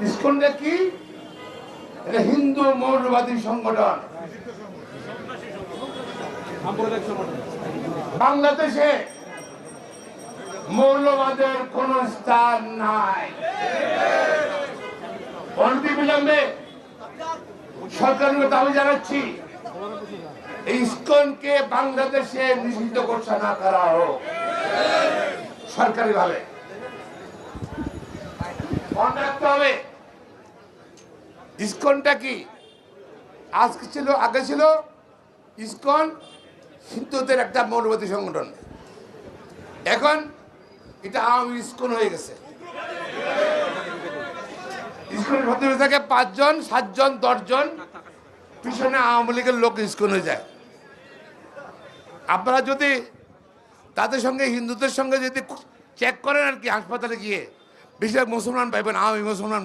ইসকনটা কি? এটা হিন্দু মৌলবাদী সংগঠন। বাংলাদেশে মৌলবাদের কোন স্থান নাই। অনতিবিলম্বে সরকারের দাবি জানাচ্ছি, ইসকনকে বাংলাদেশে নিষিদ্ধ ঘোষণা করা হোক সরকারি ভাবে। মনে রাখতে হবে, ইসকনটা কি? আগে ছিল ইসকন হিন্দুদের একটা মৌলবাদী সংগঠন, এখন এটা আওয়ামী ইসকন হয়ে গেছে। ইসকনের ভেতরে থাকে 5 জন 7 জন 10 জন, পিছনে আওয়ামী লীগের লোক ইসকন হয়ে যায়। আপনারা যদি তাদের সঙ্গে হিন্দুদের সঙ্গে যদি চেক করেন আর কি, হাসপাতালে গিয়ে বেশিরভাগ মুসলমান পাইবেন, আওয়ামী মুসলমান